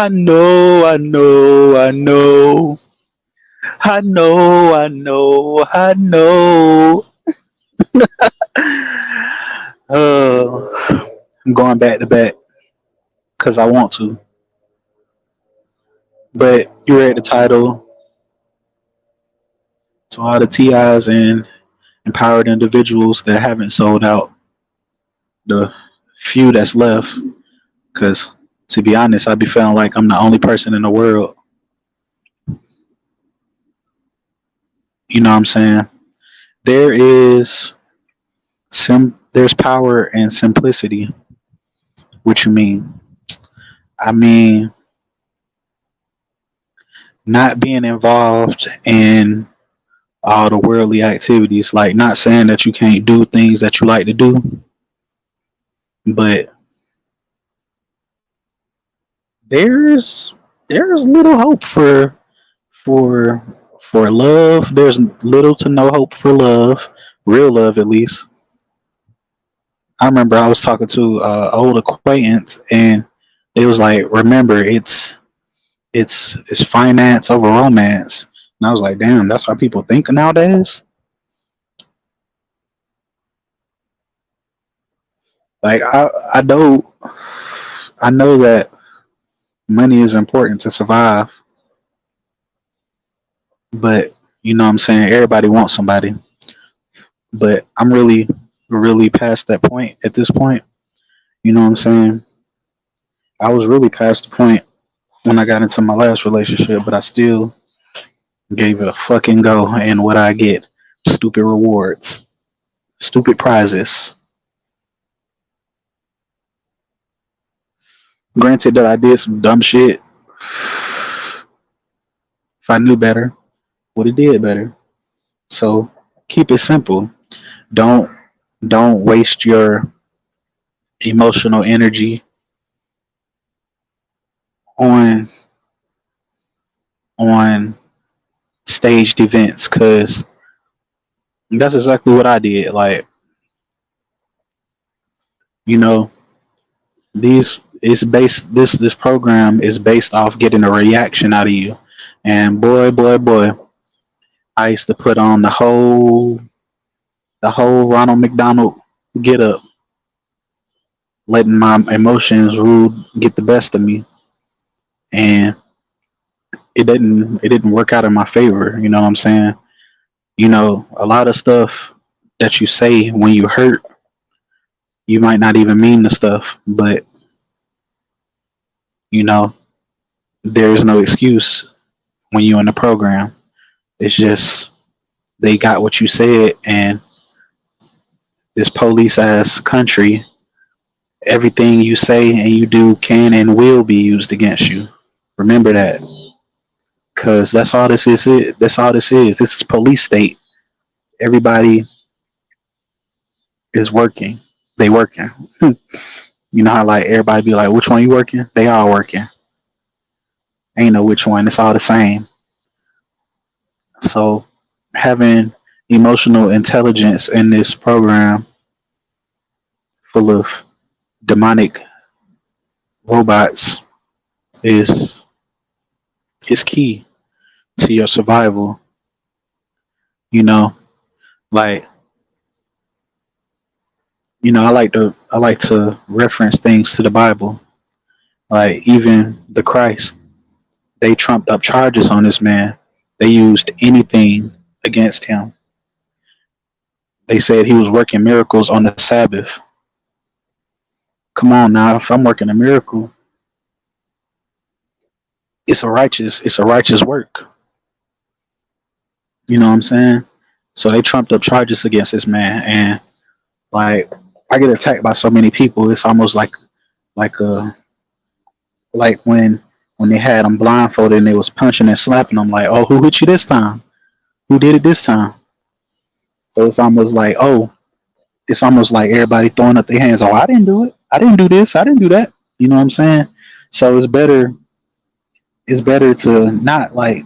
I know, I know, I know. I know, I know, I know. I'm going back to back because I want to. But you read the title to all the TIs and empowered individuals that haven't sold out, the few that's left. Because to be honest, I be feeling like I'm the only person in the world. You know what I'm saying? There is there's power in simplicity. What you mean? I mean not being involved in all the worldly activities. Like not saying that you can't do things that you like to do, but there's there's little hope for for love. There's little to no hope for love, real love at least. I remember I was talking to an old acquaintance, and it was like, remember, it's finance over romance. And I was like, damn, that's how people think nowadays. Like I know that money is important to survive, but you know what I'm saying, everybody wants somebody. But I'm really past that point at this point. You know what I'm saying? I was really past the point when I got into my last relationship, but I still gave it a fucking go. And what I get? Stupid rewards, stupid prizes. Granted that I did some dumb shit. If I knew better, would have did better. So keep it simple. Don't don't waste your emotional energy on on staged events, because that's exactly what I did. Like, you know, these is based this program is based off getting a reaction out of you. And boy, I used to put on the whole Ronald McDonald get up, letting my emotions rule get the best of me, and it didn't work out in my favor. You know what I'm saying? You know, a lot of stuff that you say when you hurt, you might not even mean the stuff, but you know, there's no excuse when you're in the program. It's just they got what you said, and this police ass country, everything you say and you do can and will be used against you. Remember that, because that's all this is. That's all this is. This is police state. Everybody is working. They working. You know how like everybody be like, which one you working? They all working. Ain't no which one. It's all the same. So having emotional intelligence in this program full of demonic robots is is key to your survival. You know, like I like to reference things to the Bible. Like even the Christ, they trumped up charges on this man. They used anything against him. They said he was working miracles on the Sabbath. Come on now, if I'm working a miracle, it's a righteous work. You know what I'm saying? So they trumped up charges against this man, and like I get attacked by so many people. It's almost like like when they had them blindfolded and they was punching and slapping them. Like, oh, who hit you this time? Who did it this time? So it's almost like everybody throwing up their hands. Oh, I didn't do it. I didn't do this. I didn't do that. You know what I'm saying? So it's better to not like,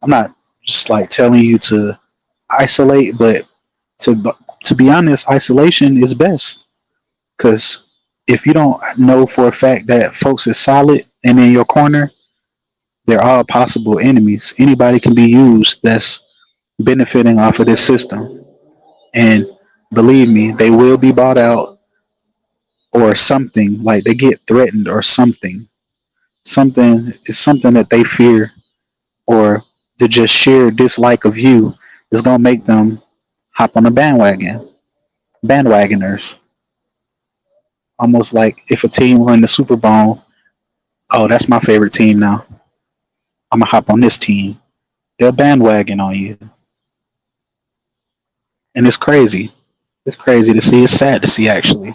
I'm not just like telling you to isolate, but to to be honest, isolation is best, because if you don't know for a fact that folks is solid, and in your corner, they're all possible enemies. Anybody can be used that's benefiting off of this system. And believe me, they will be bought out or something, like they get threatened or something. Something is something that they fear, or the just sheer dislike of you is gonna make them hop on a bandwagon. Bandwagoners. Almost like if a team won the Super Bowl, oh, that's my favorite team now. I'm gonna hop on this team. They'll bandwagon on you, and it's crazy. It's crazy to see. It's sad to see, actually.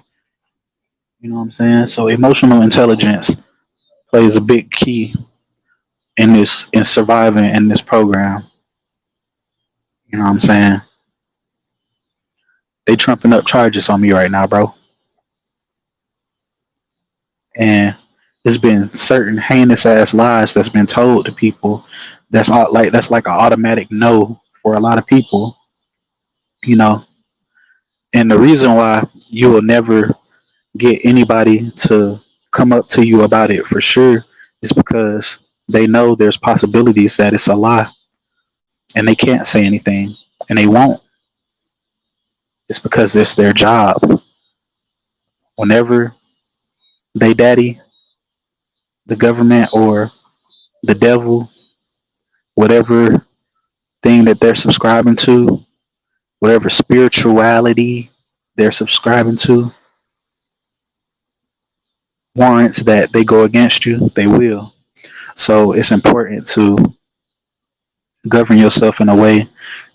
You know what I'm saying? So emotional intelligence plays a big key in surviving in this program. You know what I'm saying? They trumping up charges on me right now, bro. And there's been certain heinous ass lies that's been told to people. That's like an automatic no for a lot of people. You know, and the reason why you will never get anybody to come up to you about it for sure is because they know there's possibilities that it's a lie, and they can't say anything, and they won't. It's because it's their job. Whenever they daddy, the government or the devil, whatever thing that they're subscribing to, whatever spirituality they're subscribing to, warrants that they go against you, they will. So it's important to govern yourself in a way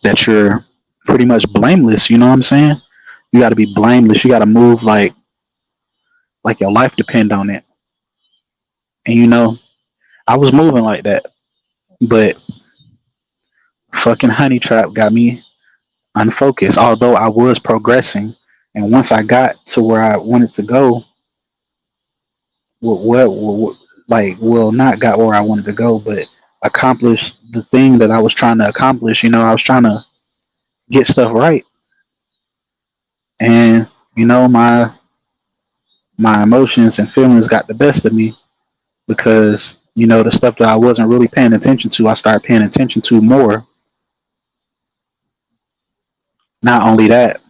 that you're pretty much blameless. You know what I'm saying? You got to be blameless. You got to move like your life depend on it. And I was moving like that, but fucking honey trap got me unfocused. Although I was progressing, and once I got to where I wanted to go, well, not got where I wanted to go, but accomplished the thing that I was trying to accomplish. I was trying to get stuff right, and my emotions and feelings got the best of me because the stuff that I wasn't really paying attention to, I started paying attention to more. Not only that,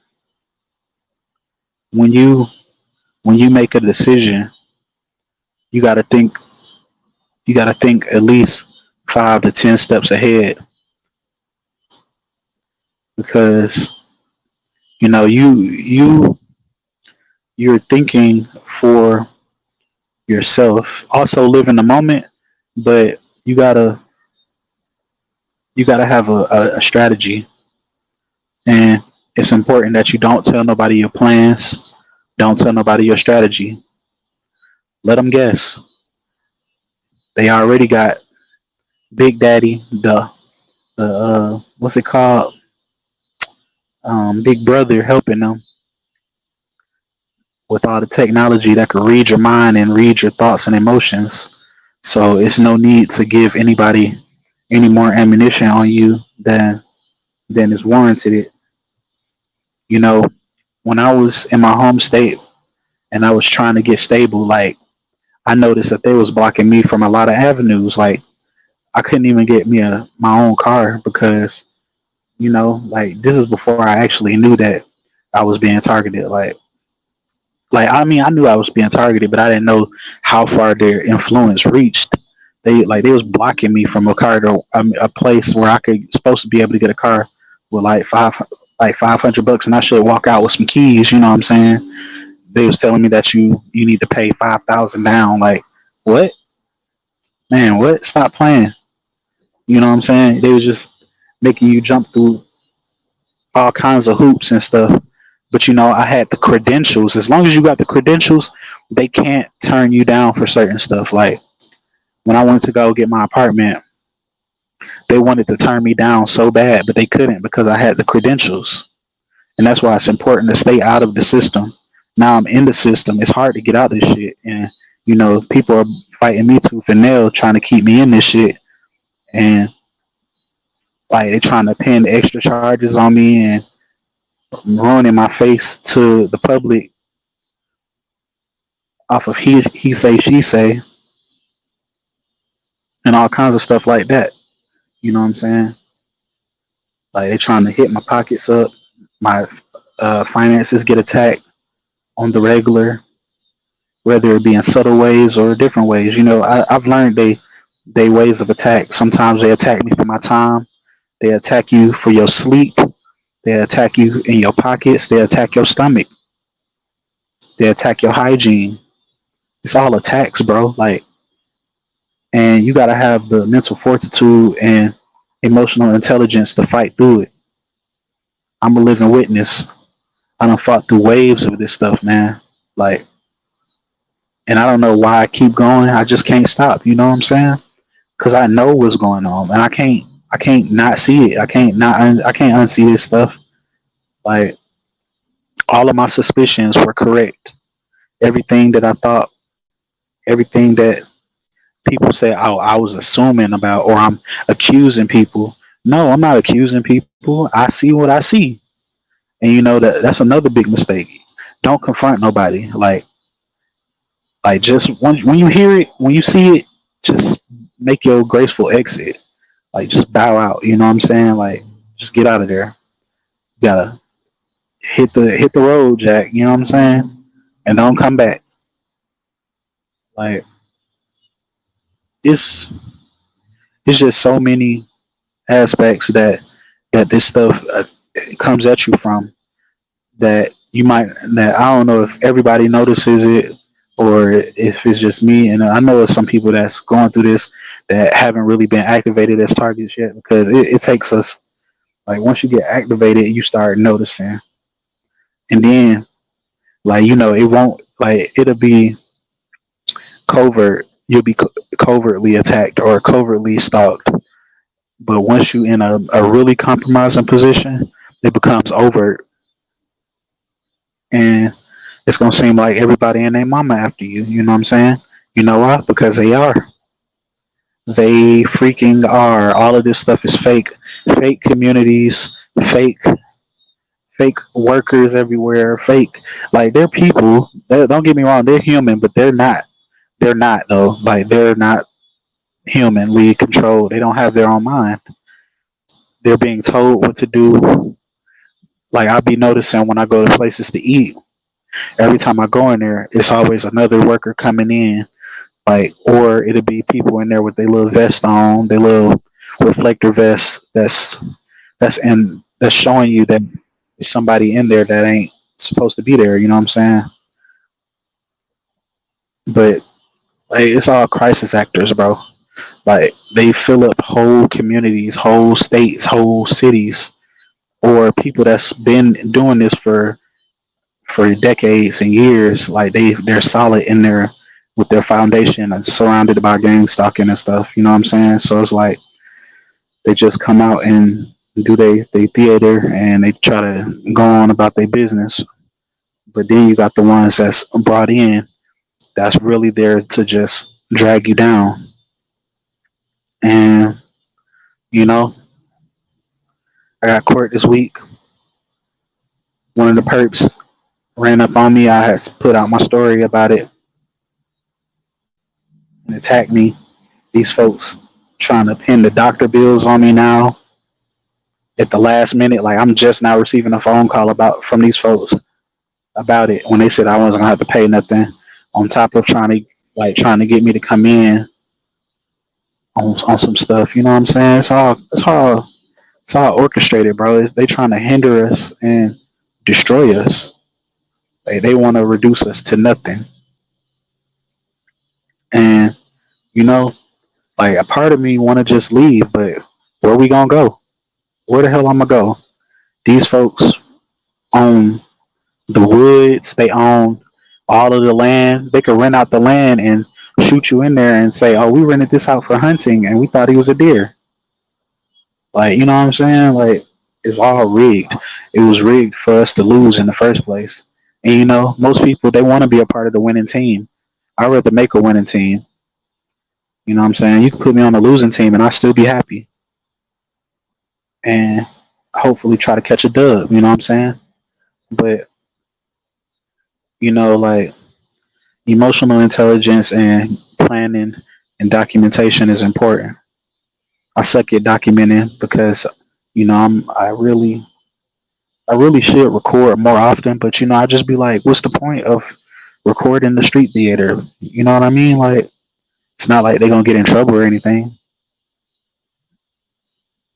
when you make a decision, you got to think at least 5 to 10 steps ahead, because you're thinking for yourself. Also live in the moment, but you gotta have a strategy, and it's important that you don't tell nobody your plans. Don't tell nobody your strategy. Let them guess. They already got Big Daddy, the what's it called, Big Brother, helping them with all the technology that could read your mind and read your thoughts and emotions. So it's no need to give anybody any more ammunition on you than is warranted. You know, when I was in my home state and I was trying to get stable, like I noticed that they was blocking me from a lot of avenues. Like I couldn't even get me my own car because like this is before I actually knew that I was being targeted. Like I mean, I knew I was being targeted, but I didn't know how far their influence reached. They was blocking me from a car to a place where I could supposed to be able to get a car with like $500, and I should walk out with some keys. You know what I'm saying? They was telling me that you need to pay 5,000 down. Like what, man? What? Stop playing. You know what I'm saying? They was just making you jump through all kinds of hoops and stuff. But I had the credentials. As long as you got the credentials, they can't turn you down for certain stuff. Like when I went to go get my apartment, they wanted to turn me down so bad, but they couldn't because I had the credentials. And that's why it's important to stay out of the system. Now I'm in the system. It's hard to get out of this shit. And, people are fighting me tooth and nail trying to keep me in this shit. And like they trying to pin extra charges on me and ruining my face to the public off of he say she say. and all kinds of stuff like that. You know what I'm saying? Like they trying to hit my pockets up, my finances get attacked on the regular, whether it be in subtle ways or different ways. You know, I've learned they ways of attack. Sometimes they attack me for my time. They attack you for your sleep. They attack you in your pockets. They attack your stomach. They attack your hygiene. It's all attacks, bro. Like, and you gotta have the mental fortitude and emotional intelligence to fight through it. I'm a living witness. I done fought through waves of this stuff, man. Like, and I don't know why I keep going. I just can't stop. You know what I'm saying? Because I know what's going on, and I can't not see it. I can't unsee this stuff. Like, all of my suspicions were correct. Everything that I thought, everything that people say, oh, I was assuming about, or I'm accusing people. No, I'm not accusing people. I see what I see, and you know that's another big mistake. Don't confront nobody. Like just when you hear it, when you see it, just make your graceful exit. Like just bow out. You know what I'm saying? Like just get out of there. You gotta hit the road, Jack. You know what I'm saying? And don't come back. Like it's it's just so many aspects that this stuff comes at you from that you might that I don't know if everybody notices it or if it's just me. And I know there's some people that's going through this that haven't really been activated as targets yet because it takes us like once you get activated, you start noticing, and then like you know it won't like it'll be covert. You'll be covertly attacked or covertly stalked. But once you in a really compromising position, it becomes overt, and it's gonna seem like everybody and their mama after you. You know what I'm saying? You know why? Because they are. They freaking are. All of this stuff is fake. Fake communities, fake fake workers everywhere, fake like they're people. Don't get me wrong, they're human, but they're not. They're not though. Like they're not humanly controlled. They don't have their own mind. They're being told what to do. Like I'll be noticing when I go to places to eat. Every time I go in there, it's always another worker coming in. Like, or it'll be people in there with their little vest on, their little reflector vest. That's showing you that there's somebody in there that ain't supposed to be there. You know what I'm saying? But like, it's all crisis actors, bro. Like they fill up whole communities, whole states, whole cities, or people that's been doing this for decades and years. Like they're solid in their with their foundation and surrounded by gang stalking and stuff. You know what I'm saying? So it's like they just come out and do they theater and they try to go on about their business. But then you got the ones that's brought in that's really there to just drag you down. And you know, I got court this week. One of the perps ran up on me. I had put out my story about it and attacked me. These folks trying to pin the doctor bills on me now at the last minute. Like I'm just now receiving a phone call about from these folks about it when they said I wasn't gonna have to pay nothing. On top of trying to get me to come in on some stuff. You know what I'm saying? It's all orchestrated, bro. They trying to hinder us and destroy us. They want to reduce us to nothing. And you know, like a part of me want to just leave, but where we gonna go? Where the hell I'm gonna go? These folks own the woods. They own all of the land. They could rent out the land and shoot you in there and say, "Oh, we rented this out for hunting, and we thought he was a deer." Like, you know what I'm saying? Like, it's all rigged. It was rigged for us to lose in the first place. And you know, most people they want to be a part of the winning team. I'd rather make a winning team. You know what I'm saying? You can put me on a losing team, and I still be happy. And hopefully try to catch a dub. You know what I'm saying? But you know, like emotional intelligence and planning and documentation is important. I suck at documenting because I really should record more often, but I just be like, what's the point of recording the street theater? You know what I mean? Like, it's not like they're gonna get in trouble or anything.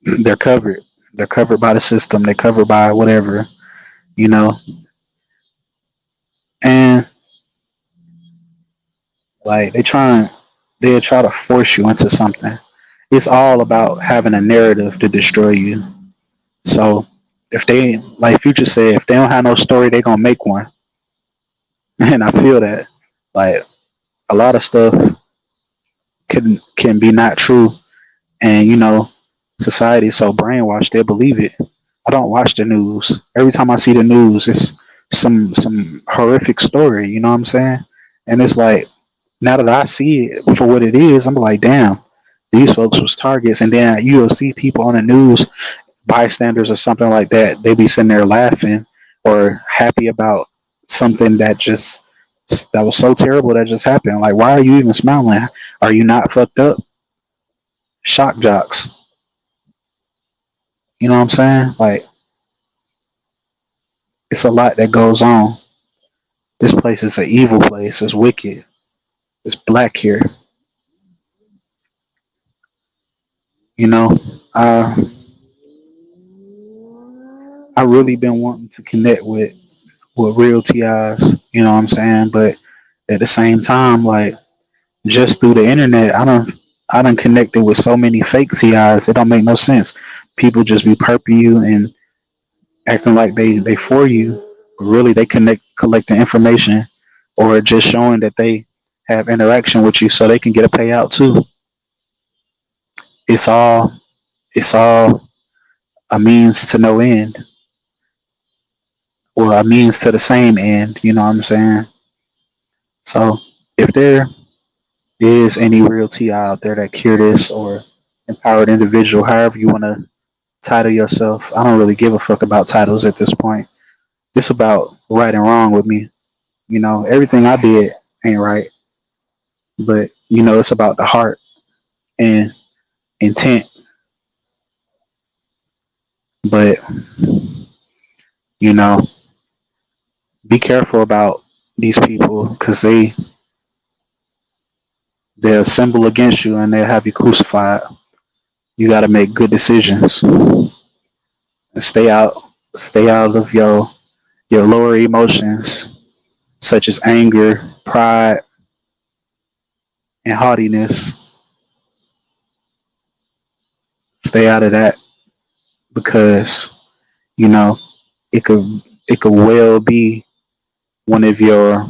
They're covered. They're covered by the system. They're covered by whatever, you know. And like they try to force you into something. It's all about having a narrative to destroy you. So if they, like Future said, if they don't have no story, they gonna make one. And I feel that like a lot of stuff can be not true, and society is so brainwashed they believe it. I don't watch the news. Every time I see the news, it's some horrific story. You know what I'm saying? And it's like now that I see it for what it is, I'm like, damn, these folks was targets. And then you'll see people on the news, bystanders or something like that. They be sitting there laughing or happy about something that was so terrible that just happened. Like, why are you even smiling? Are you not fucked up? Shock jocks. You know what I'm saying? Like, it's a lot that goes on. This place is an evil place. It's wicked. It's black here. You know, uh, I really been wanting to connect with real TIs. You know what I'm saying? But at the same time, like just through the internet, I done connected with so many fake TIs. It don't make no sense. People just be perping you and acting like they for you, but really they collecting information or just showing that they have interaction with you so they can get a payout too. It's all it's all a means to no end, or a means to the same end. You know what I'm saying? So if there is any real TI out there that cure this or empowered individual, however you want to title yourself, I don't really give a fuck about titles at this point. It's about right and wrong with me. Everything I did ain't right, but it's about the heart and intent. But you know, be careful about these people because they'll assemble against you and they'll have you crucified. You got to make good decisions and stay out of your lower emotions such as anger, pride, and haughtiness. Stay out of that because you know it could it could well be one of your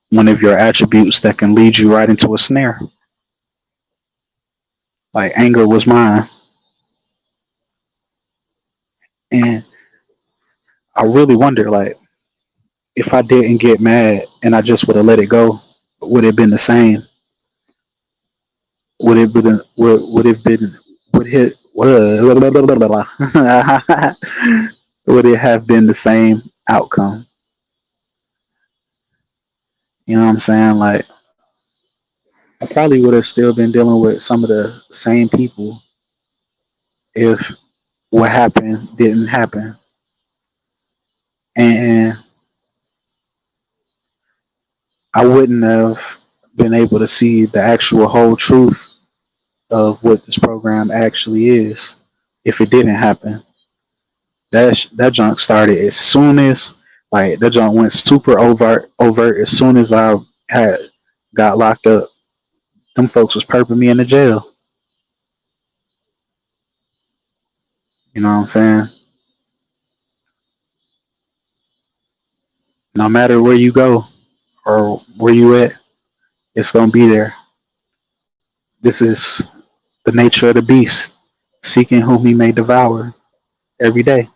one of your attributes that can lead you right into a snare. Like anger was mine, and I really wonder, like, if I didn't get mad and I just would have let it go, would it have been the same? Would it been would it would it have been the same outcome? You know what I'm saying? Like, I probably would have still been dealing with some of the same people if what happened didn't happen. And I wouldn't have been able to see the actual whole truth of what this program actually is if it didn't happen. That junk started as soon as like that junk went super overt as soon as I had got locked up. Them folks was perping me in the jail. You know what I'm saying? No matter where you go or where you at, it's gonna be there. This is the nature of the beast, seeking whom he may devour every day.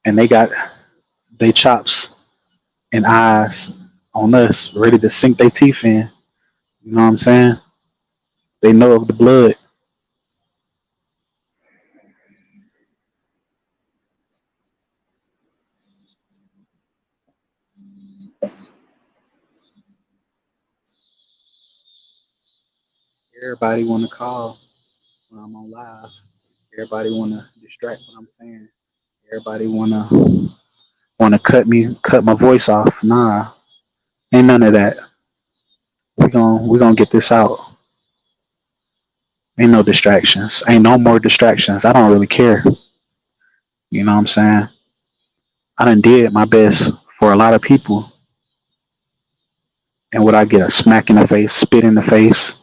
And they got they chops and eyes on us, ready to sink their teeth in. You know what I'm saying? They know of the blood. Everybody want to call when I'm on live. Everybody want to distract what I'm saying. Everybody want to cut my voice off. Nah, ain't none of that. We gonna get this out. Ain't no distractions. Ain't no more distractions. I don't really care. You know what I'm saying? I done did my best for a lot of people, and would I get a smack in the face, spit in the face?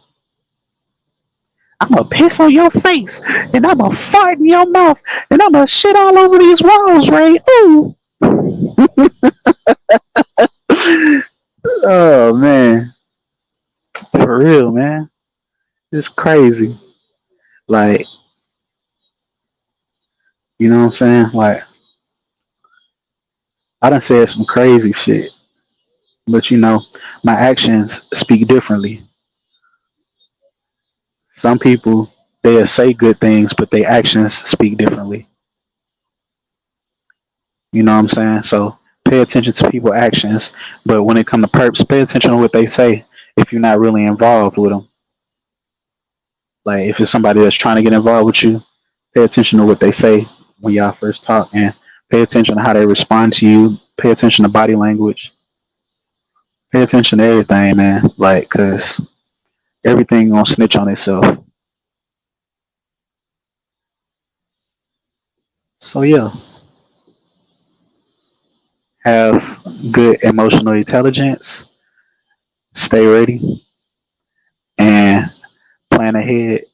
I'm gonna piss on your face, and I'm gonna fart in your mouth, and I'm gonna shit all over these walls, Ray. Ooh. Oh man, for real, man. It's crazy. Like, you know what I'm saying? Like, I done said some crazy shit, but my actions speak differently. Some people they'll say good things, but their actions speak differently. You know what I'm saying? So pay attention to people's actions, but when it comes to perps, pay attention to what they say. If you're not really involved with them, like if it's somebody that's trying to get involved with you, pay attention to what they say when y'all first talk, and pay attention to how they respond to you. Pay attention to body language. Pay attention to everything, man. Like, cause everything gonna snitch on itself. So yeah, have good emotional intelligence. Stay ready and plan ahead.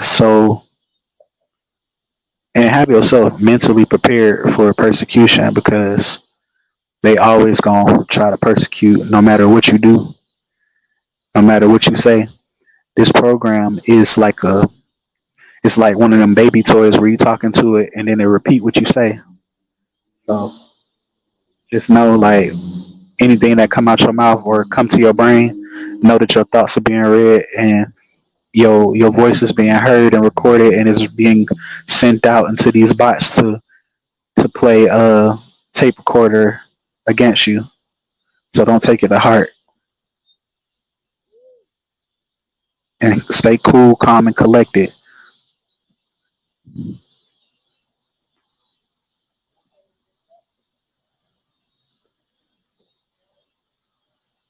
So and have yourself mentally prepared for persecution because they always gonna try to persecute no matter what you do, no matter what you say. This program is like it's like one of them baby toys where you talking to it and then they repeat what you say. So just know like anything that come out your mouth or come to your brain, know that your thoughts are being read and your voice is being heard and recorded and is being sent out into these bots to play a tape recorder against you. So don't take it to heart and stay cool, calm, and collected.